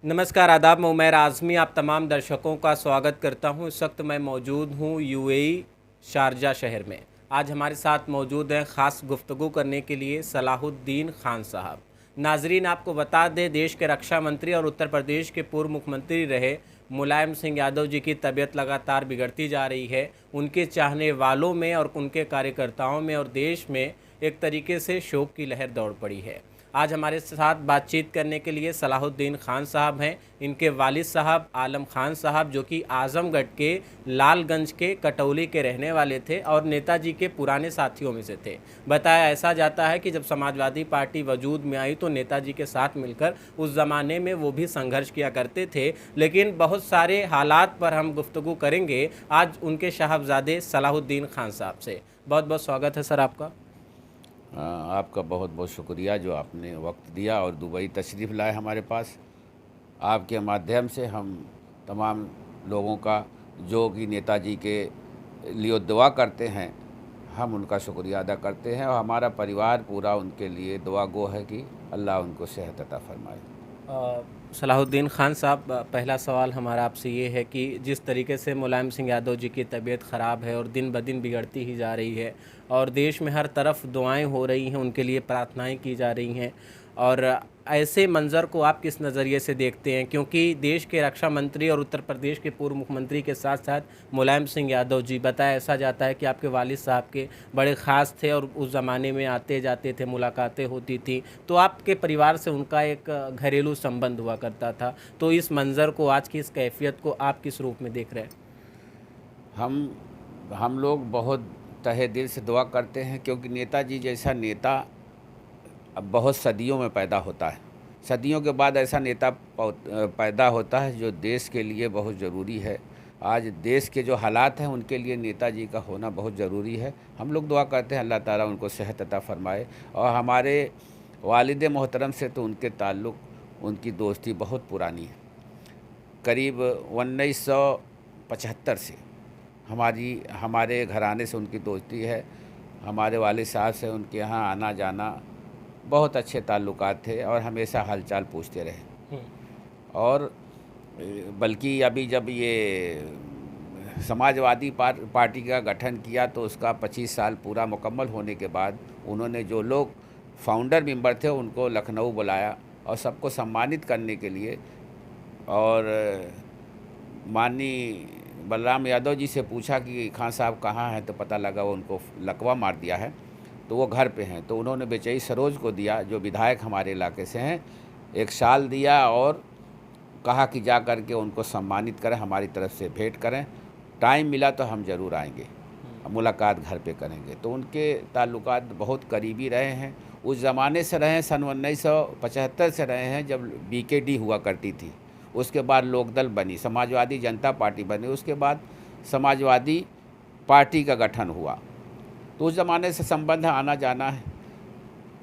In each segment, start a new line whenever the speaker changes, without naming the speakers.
नमस्कार, आदाब। मैं उमैर आज़मी आप तमाम दर्शकों का स्वागत करता हूं। इस वक्त मैं मौजूद हूं यूएई शारजा शहर में। आज हमारे साथ मौजूद हैं ख़ास गुफ्तगू करने के लिए सलाहुद्दीन खान साहब। नाजरीन, आपको बता दें, देश के रक्षा मंत्री और उत्तर प्रदेश के पूर्व मुख्यमंत्री रहे मुलायम सिंह यादव जी की तबीयत लगातार बिगड़ती जा रही है। उनके चाहने वालों में और उनके कार्यकर्ताओं में और देश में एक तरीके से शोक की लहर दौड़ पड़ी है। आज हमारे साथ बातचीत करने के लिए सलाहुद्दीन खान साहब हैं। इनके वालिद साहब आलम खान साहब, जो कि आजमगढ़ के लालगंज के कटौली के रहने वाले थे और नेताजी के पुराने साथियों में से थे। बताया ऐसा जाता है कि जब समाजवादी पार्टी वजूद में आई तो नेताजी के साथ मिलकर उस ज़माने में वो भी संघर्ष किया करते थे। लेकिन बहुत सारे हालात पर हम गुफ्तगू करेंगे आज उनके साहबजादे सलाहुद्दीन खान साहब से। बहुत बहुत स्वागत है सर आपका।
आपका बहुत बहुत शुक्रिया जो आपने वक्त दिया और दुबई तशरीफ़ लाए हमारे पास। आपके माध्यम से हम तमाम लोगों का जो कि नेताजी के लिए दुआ करते हैं, हम उनका शुक्रिया अदा करते हैं और हमारा परिवार पूरा उनके लिए दुआ गो है कि अल्लाह उनको सेहत अता फरमाए।
सलाहुद्दीन खान साहब, पहला सवाल हमारा आपसे ये है कि जिस तरीके से मुलायम सिंह यादव जी की तबीयत ख़राब है और दिन ब दिन बिगड़ती ही जा रही है और देश में हर तरफ दुआएं हो रही हैं, उनके लिए प्रार्थनाएं की जा रही हैं, और ऐसे मंज़र को आप किस नज़रिए से देखते हैं? क्योंकि देश के रक्षा मंत्री और उत्तर प्रदेश के पूर्व मुख्यमंत्री के साथ साथ मुलायम सिंह यादव जी, बताया ऐसा जाता है कि आपके वालिद साहब के बड़े ख़ास थे और उस ज़माने में आते जाते थे, मुलाकातें होती थी, तो आपके परिवार से उनका एक घरेलू संबंध हुआ करता था। तो इस मंज़र को, आज की इस कैफियत को आप किस रूप में देख रहे हैं?
हम लोग बहुत तहे दिल से दुआ करते हैं, क्योंकि नेताजी जैसा नेता अब बहुत सदियों में पैदा होता है। सदियों के बाद ऐसा नेता पैदा होता है जो देश के लिए बहुत ज़रूरी है। आज देश के जो हालात हैं उनके लिए नेताजी का होना बहुत ज़रूरी है। हम लोग दुआ करते हैं अल्लाह ताला उनको सेहत अता फ़रमाए। और हमारे वालिद मोहतरम से तो उनके ताल्लुक़, उनकी दोस्ती बहुत पुरानी है। करीब 1975 से हमारे घराने से उनकी दोस्ती है। हमारे वालिद साहब से उनके यहाँ आना जाना, बहुत अच्छे ताल्लुकात थे और हमेशा हालचाल पूछते रहे। और बल्कि अभी जब ये समाजवादी पार्टी का गठन किया तो उसका 25 साल पूरा मुकम्मल होने के बाद उन्होंने जो लोग फाउंडर मेंबर थे उनको लखनऊ बुलाया और सबको सम्मानित करने के लिए। और माननीय बलराम यादव जी से पूछा कि खान साहब कहाँ हैं, तो पता लगा वो उनको लकवा मार दिया है, तो वो घर पे हैं। तो उन्होंने बेचई सरोज को दिया, जो विधायक हमारे इलाके से हैं, एक शाल दिया और कहा कि जा कर के उनको सम्मानित करें, हमारी तरफ से भेंट करें। टाइम मिला तो हम ज़रूर आएंगे, मुलाकात घर पे करेंगे। तो उनके ताल्लुकात बहुत करीबी रहे हैं, उस ज़माने से रहे हैं, सन 1975 से रहे हैं जब बीकेडी हुआ करती थी। उसके बाद लोकदल बनी, समाजवादी जनता पार्टी बनी, उसके बाद समाजवादी पार्टी का गठन हुआ। तो उस ज़माने से संबंध आना जाना है।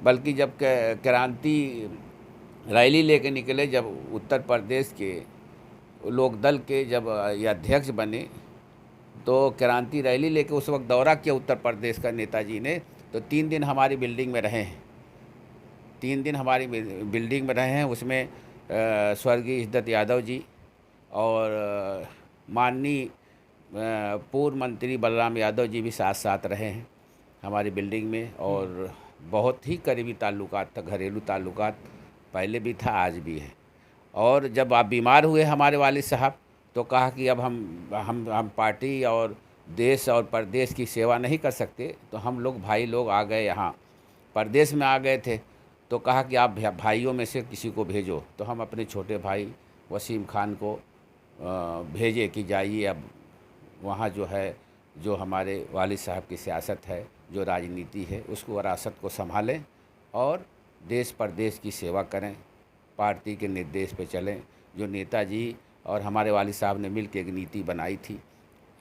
बल्कि जब क्रांति रैली लेके निकले, जब उत्तर प्रदेश के लोकदल के जब ये अध्यक्ष बने, तो क्रांति रैली लेके उस वक्त दौरा किया उत्तर प्रदेश का नेताजी ने। तो 3 दिन हमारी बिल्डिंग में रहे हैं, 3 दिन हमारी बिल्डिंग में रहे हैं। उसमें स्वर्गीय इज्जत यादव जी और माननीय पूर्व मंत्री बलराम यादव जी भी साथ साथ रहे हैं हमारी बिल्डिंग में। और बहुत ही करीबी ताल्लुकात था, घरेलू ताल्लुकात पहले भी था, आज भी है। और जब आप बीमार हुए हमारे वालिद साहब, तो कहा कि अब हम पार्टी और देश और प्रदेश की सेवा नहीं कर सकते, तो हम लोग भाई लोग आ गए यहाँ, प्रदेश में आ गए थे। तो कहा कि आप भाइयों में से किसी को भेजो। तो हम अपने छोटे भाई वसीम खान को भेजे कि जाइए, अब वहाँ जो है, जो हमारे वालिद साहब की सियासत है, जो राजनीति है, उसको विरासत को संभालें और देश प्रदेश की सेवा करें, पार्टी के निर्देश पे चलें। जो नेताजी और हमारे वालिद साहब ने मिल के एक नीति बनाई थी,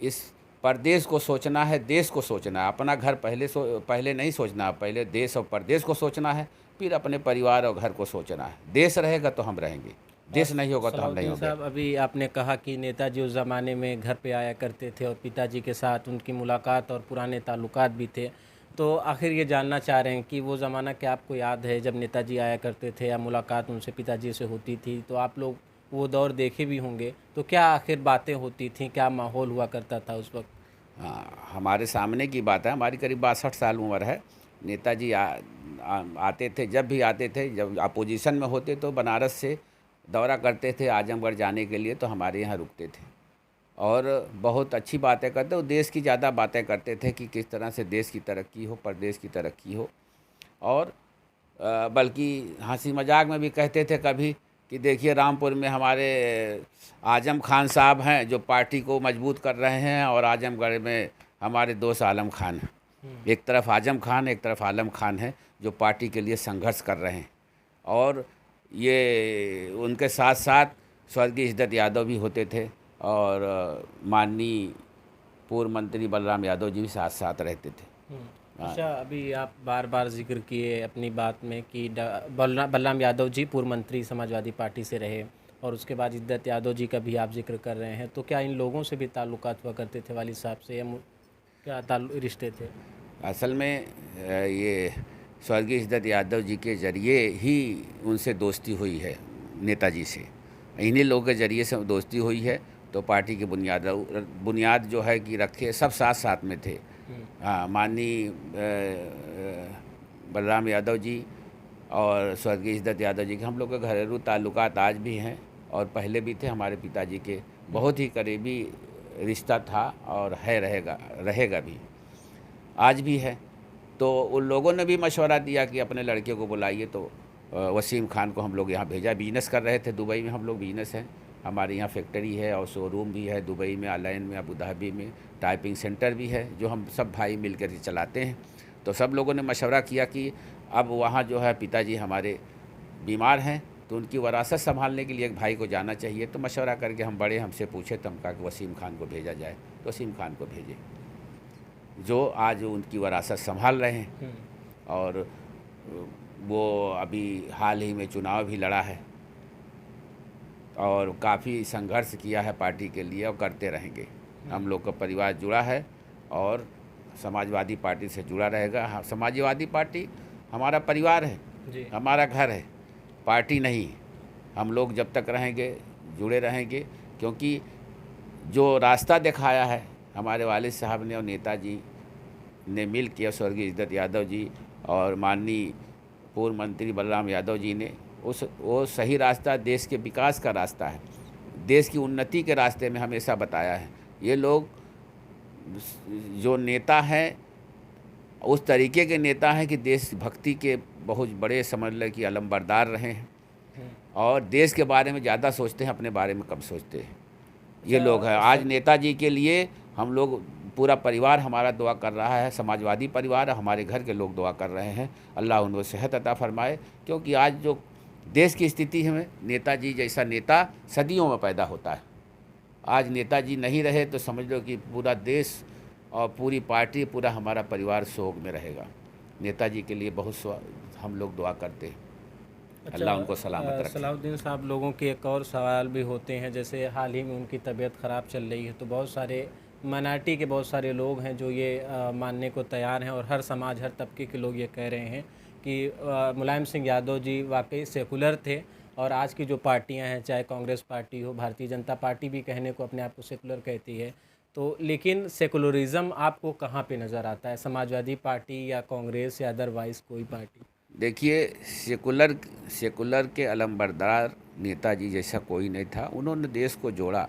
इस प्रदेश को सोचना है, देश को सोचना है। अपना घर पहले नहीं सोचना, पहले देश और प्रदेश को सोचना है, फिर अपने परिवार और घर को सोचना है। देश रहेगा तो हम रहेंगे, देश नहीं होगा तो हम नहीं होंगे।
साहब, अभी आपने कहा कि नेताजी उस ज़माने में घर पे आया करते थे और पिताजी के साथ उनकी मुलाकात और पुराने ताल्लुकात भी थे। तो आखिर ये जानना चाह रहे हैं कि वो ज़माना क्या आपको याद है जब नेताजी आया करते थे या मुलाकात उनसे पिताजी से होती थी, तो आप लोग वो दौर देखे भी होंगे, तो क्या आखिर बातें होती थीं, क्या माहौल हुआ करता था उस वक्त?
हाँ, हमारे सामने की बात है, हमारी करीब 62 साल उम्र है। नेताजी आते थे, जब भी आते थे, जब अपोजिशन में होते तो बनारस से दौरा करते थे आजमगढ़ जाने के लिए, तो हमारे यहाँ रुकते थे और बहुत अच्छी बातें करते। वो देश की ज़्यादा बातें करते थे कि किस तरह से देश की तरक्की हो, प्रदेश की तरक्की हो। और बल्कि हंसी मजाक में भी कहते थे कभी कि देखिए रामपुर में हमारे आजम खान साहब हैं जो पार्टी को मजबूत कर रहे हैं, और आजमगढ़ में हमारे दोस्त आलम खान हैं। एक तरफ आजम खान, एक तरफ आलम खान है जो पार्टी के लिए संघर्ष कर रहे हैं। और ये उनके साथ साथ स्वर्गीय इज्जत यादव भी होते थे, और माननीय पूर्व मंत्री बलराम यादव जी भी साथ साथ रहते थे।
अच्छा, अभी आप बार बार जिक्र किए अपनी बात में कि बलराम यादव जी पूर्व मंत्री समाजवादी पार्टी से रहे, और उसके बाद इज्जत यादव जी का भी आप जिक्र कर रहे हैं, तो क्या इन लोगों से भी ताल्लुकात हुआ करते थे वालिद साहब से, या क्या रिश्ते थे?
असल में ये स्वर्गीय इज्जत यादव जी के ज़रिए ही उनसे दोस्ती हुई है नेताजी से। इन्हीं लोगों के ज़रिए से दोस्ती हुई है, तो पार्टी की बुनियाद जो है कि रखे, सब साथ साथ में थे। हाँ, माननीय बलराम यादव जी और स्वर्गीय इज्जत यादव जी के हम लोग के घरेलू ताल्लुकात आज भी हैं, और पहले भी थे। हमारे पिताजी के बहुत ही करीबी रिश्ता था और है, रहेगा भी, आज भी है। तो उन लोगों ने भी मशवरा दिया कि अपने लड़के को बुलाइए, तो वसीम खान को हम लोग यहाँ भेजा। बिजनेस कर रहे थे दुबई में, हम लोग बिजनेस हैं, हमारे यहाँ फैक्ट्री है और शोरूम भी है दुबई में, अलाइन में, अबू धाबी में, टाइपिंग सेंटर भी है जो हम सब भाई मिल कर चलाते हैं। तो सब लोगों ने मशवरा किया कि अब वहाँ जो है पिताजी हमारे बीमार हैं, तो उनकी वरासत संभालने के लिए एक भाई को जाना चाहिए। तो मशवरा करके हम बड़े हमसे पूछे, तो हम कहा कि वसीम खान को भेजा जाए, तो वसीम खान को भेजे, जो आज उनकी वरासत संभाल रहे हैं। और वो अभी हाल ही में चुनाव भी लड़ा है और काफ़ी संघर्ष किया है पार्टी के लिए, और करते रहेंगे। हम लोग का परिवार जुड़ा है और समाजवादी पार्टी से जुड़ा रहेगा। हाँ, समाजवादी पार्टी हमारा परिवार है
जी।
हमारा घर है, पार्टी नहीं। हम लोग जब तक रहेंगे जुड़े रहेंगे, क्योंकि जो रास्ता दिखाया है हमारे वालिद साहब ने और नेताजी ने मिल के, स्वर्गीय इज्जत यादव जी और माननीय पूर्व मंत्री बलराम यादव जी ने, वो सही रास्ता देश के विकास का रास्ता है, देश की उन्नति के रास्ते में हमेशा बताया है। ये लोग जो नेता हैं उस तरीके के नेता हैं कि देशभक्ति के बहुत बड़े समझ लें कि अलमबरदार रहे हैं, और देश के बारे में ज़्यादा सोचते हैं, अपने बारे में कम सोचते हैं। ये लोग हैं। आज नेताजी के लिए हम लोग, पूरा परिवार हमारा दुआ कर रहा है, समाजवादी परिवार, हमारे घर के लोग दुआ कर रहे हैं, अल्लाह उनको सेहत अता फरमाए। क्योंकि आज जो देश की स्थिति है, नेताजी जैसा नेता सदियों में पैदा होता है। आज नेताजी नहीं रहे तो समझ लो कि पूरा देश और पूरी पार्टी, पूरा हमारा परिवार शोक में रहेगा। नेताजी के लिए बहुत हम लोग दुआ करते हैं, अल्लाह उनको सलामत रखे।
सलाहुद्दीन साहब, लोगों के एक और सवाल भी होते हैं, जैसे हाल ही में उनकी तबीयत ख़राब चल रही है, तो बहुत सारे माइनॉरिटी के बहुत सारे लोग हैं जो ये मानने को तैयार हैं, और हर समाज, हर तबके के लोग ये कह रहे हैं कि मुलायम सिंह यादव जी वाकई सेकुलर थे, और आज की जो पार्टियां हैं, चाहे कांग्रेस पार्टी हो, भारतीय जनता पार्टी भी कहने को अपने आप को सेकुलर कहती है, तो लेकिन सेकुलरिज़म आपको कहाँ पे नज़र आता है? समाजवादी पार्टी या कांग्रेस या अदरवाइज़ कोई पार्टी?
देखिए, सेकुलर के अलमबरदार नेताजी जैसा कोई नहीं था। उन्होंने देश को जोड़ा।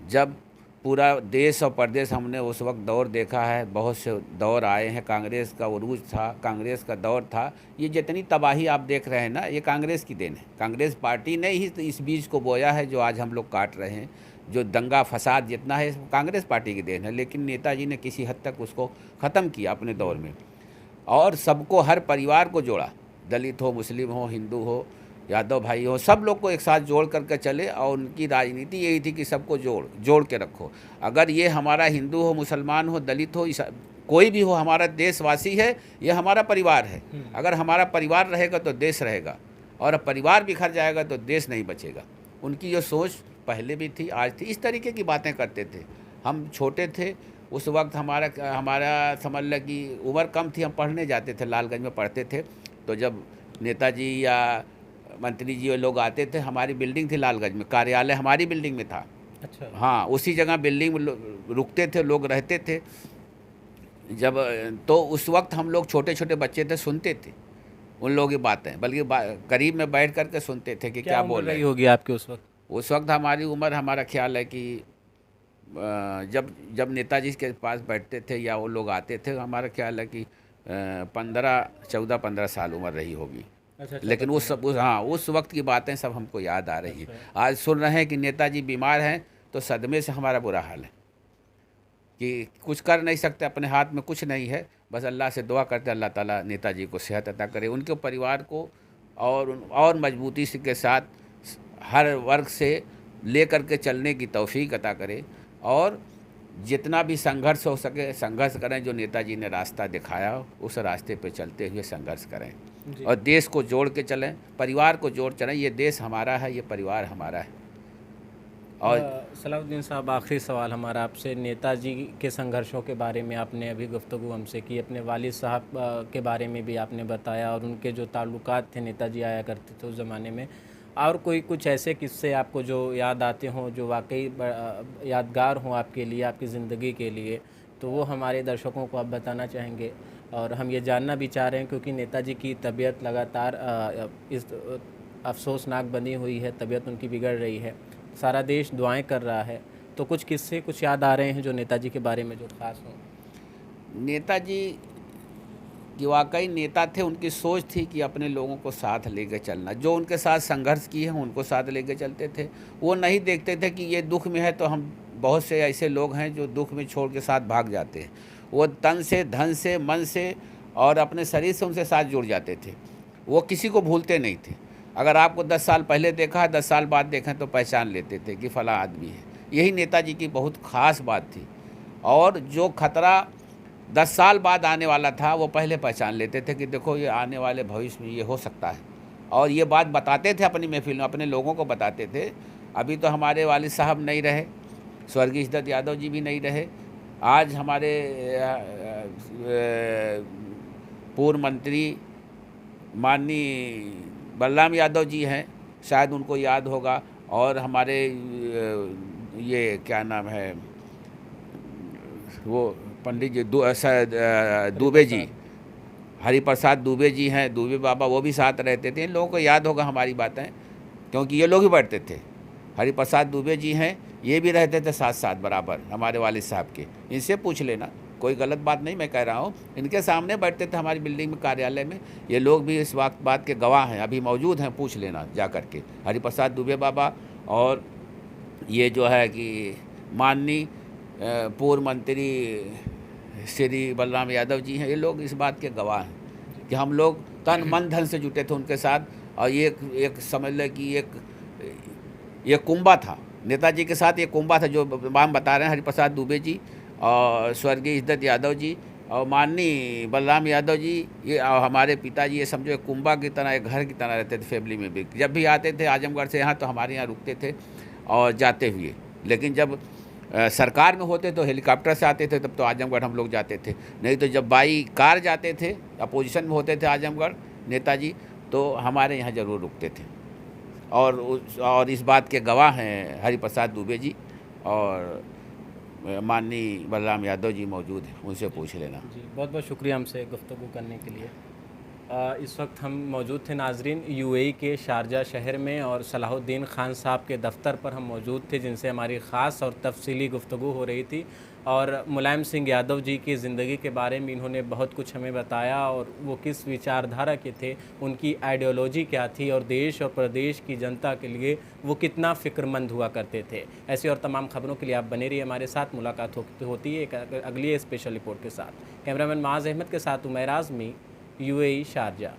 जब पूरा देश और प्रदेश, हमने उस वक्त दौर देखा है, बहुत से दौर आए हैं। कांग्रेस का उरूज था, कांग्रेस का दौर था। ये जितनी तबाही आप देख रहे हैं ना, ये कांग्रेस की देन है। कांग्रेस पार्टी ने ही इस बीज को बोया है जो आज हम लोग काट रहे हैं। जो दंगा फसाद जितना है, कांग्रेस पार्टी की देन है। लेकिन नेताजी ने किसी हद तक उसको ख़त्म किया अपने दौर में, और सबको, हर परिवार को जोड़ा। दलित हो, मुस्लिम हो, हिंदू हो, यादव भाई हो, सब लोग को एक साथ जोड़ करके चले। और उनकी राजनीति यही थी कि सबको जोड़ के रखो। अगर ये हमारा हिंदू हो, मुसलमान हो, दलित हो, कोई भी हो, हमारा देशवासी है, ये हमारा परिवार है। अगर हमारा परिवार रहेगा तो देश रहेगा, और परिवार बिखर जाएगा तो देश नहीं बचेगा। उनकी जो सोच पहले भी थी, आज थी। इस तरीके की बातें करते थे। हम छोटे थे उस वक्त, हमारा समझ लें कि उम्र कम थी। हम पढ़ने जाते थे, लालगंज में पढ़ते थे। तो जब नेताजी या मंत्री जी और लोग आते थे। हमारी बिल्डिंग थी लालगंज में, कार्यालय हमारी बिल्डिंग में था।
अच्छा।
हाँ, उसी जगह बिल्डिंग में रुकते थे, लोग रहते थे। जब तो उस वक्त हम लोग छोटे छोटे बच्चे थे, सुनते थे उन लोगों की बातें, बल्कि करीब में बैठ कर के सुनते थे कि क्या
उम्र
बोल रहे
रही
हैं।
होगी आपकी उस वक्त?
उस वक्त हमारी उम्र, हमारा ख्याल है कि जब जब नेताजी के पास बैठते थे या वो लोग आते थे, हमारा ख्याल है कि 14-15 साल उम्र रही होगी।
अच्छा,
लेकिन हाँ, उस वक्त की बातें सब हमको याद आ रही है।
अच्छा।
आज सुन रहे हैं कि नेताजी बीमार हैं, तो सदमे से हमारा बुरा हाल है कि कुछ कर नहीं सकते, अपने हाथ में कुछ नहीं है। बस अल्लाह से दुआ करते अल्लाह ताला नेताजी को सेहत अता करे, उनके परिवार को और मजबूती से के साथ हर वर्ग से ले कर के चलने की तौफीक अता करे, और जितना भी संघर्ष हो सके संघर्ष करें। जो नेताजी ने रास्ता दिखाया उस रास्ते पे चलते हुए संघर्ष करें
जी।
और देश को जोड़ के चलें, परिवार को जोड़ चलें। ये देश हमारा है, ये परिवार हमारा है। और
सलाहुद्दीन साहब, आखिरी सवाल हमारा आपसे। नेताजी के संघर्षों के बारे में आपने अभी गुफ्तगू हमसे की, अपने वालिद साहब के बारे में भी आपने बताया, और उनके जो ताल्लुकात थे, नेताजी आया करते थे उस ज़माने में। और कोई कुछ ऐसे किस्से आपको जो याद आते हों, जो वाकई यादगार हों आपके लिए, आपकी ज़िंदगी के लिए, तो वो हमारे दर्शकों को आप बताना चाहेंगे? और हम ये जानना भी चाह रहे हैं क्योंकि नेताजी की तबीयत लगातार इस अफसोसनाक बनी हुई है, तबीयत उनकी बिगड़ रही है, सारा देश दुआएं कर रहा है। तो कुछ किस्से कुछ याद आ रहे हैं जो नेताजी के बारे में जो ख़ास हों?
नेताजी कि वाकई नेता थे, उनकी सोच थी कि अपने लोगों को साथ लेकर चलना। जो उनके साथ संघर्ष किए हैं उनको साथ लेकर चलते थे। वो नहीं देखते थे कि ये दुख में है तो हम, बहुत से ऐसे लोग हैं जो दुख में छोड़ के साथ भाग जाते हैं। वो तन से, धन से, मन से और अपने शरीर से उनसे साथ जुड़ जाते थे। वो किसी को भूलते नहीं थे। अगर आपको 10 साल पहले देखा है, 10 साल बाद देखें तो पहचान लेते थे कि फ़लाँ आदमी है। यही नेताजी की बहुत ख़ास बात थी। और जो खतरा 10 साल बाद आने वाला था वो पहले पहचान लेते थे कि देखो ये आने वाले भविष्य में ये हो सकता है। और ये बात बताते थे अपनी महफिल में, अपने लोगों को बताते थे। अभी तो हमारे वालिद साहब नहीं रहे, स्वर्गीय इज्जत यादव जी भी नहीं रहे। आज हमारे पूर्व मंत्री माननीय बलराम यादव जी हैं, शायद उनको याद होगा। और हमारे ये क्या नाम है, वो पंडित जी दुबे जी, हरिप्रसाद दुबे जी हैं, दुबे बाबा, वो भी साथ रहते थे। इन लोगों को याद होगा हमारी बातें, क्योंकि ये लोग ही बैठते थे। हरिप्रसाद दुबे जी हैं, ये भी रहते थे साथ साथ बराबर हमारे वालिद साहब के। इनसे पूछ लेना, कोई गलत बात नहीं मैं कह रहा हूँ। इनके सामने बैठते थे हमारी बिल्डिंग में, कार्यालय में। ये लोग भी इस वक्त बात के गवाह हैं, अभी मौजूद हैं, पूछ लेना जा कर के। हरिप्रसाद दुबे बाबा और ये जो है कि माननीय पूर्व मंत्री श्री बलराम यादव जी हैं, ये लोग इस बात के गवाह हैं कि हम लोग तन मन धन से जुटे थे उनके साथ। और ये एक समझ लें कि ये कुंभा था नेताजी के साथ, ये कुंभा था जो नाम बता रहे हैं, हरिप्रसाद दुबे जी और स्वर्गीय इज्जत यादव जी और माननीय बलराम यादव जी, ये हमारे पिताजी, ये समझो एक कुंभा की तरह, एक घर की तरह रहते थे फैमिली में भी। जब भी आते थे आजमगढ़ से यहाँ तो हमारे यहाँ रुकते थे और जाते हुए। लेकिन जब सरकार में होते तो हेलीकॉप्टर से आते थे, तब तो आजमगढ़ हम लोग जाते थे। नहीं तो जब बाई कार जाते थे, अपोजिशन में होते थे आजमगढ़ नेताजी, तो हमारे यहाँ ज़रूर रुकते थे। और इस बात के गवाह हैं हरिप्रसाद दुबे जी और माननीय बलराम यादव जी मौजूद हैं, उनसे पूछ लेना।
जी, बहुत बहुत शुक्रिया हमसे गुफ्तगू करने के लिए। इस वक्त हम मौजूद थे नाजरीन यूएई के शारजा शहर में, और सलाहुद्दीन खान साहब के दफ्तर पर हम मौजूद थे, जिनसे हमारी ख़ास और तफसीली गुफ्तगू हो रही थी। और मुलायम सिंह यादव जी की ज़िंदगी के बारे में इन्होंने बहुत कुछ हमें बताया, और वो किस विचारधारा के थे, उनकी आइडियोलॉजी क्या थी, और देश और प्रदेश की जनता के लिए वो कितना फ़िक्रमंद हुआ करते थे। ऐसी और तमाम खबरों के लिए आप बने रहिए हमारे साथ। मुलाकात होती है एक अगली स्पेशल रिपोर्ट के साथ। कैमरामैन माज अहमद के साथ उमैर आज़मी, यूएई शारजा।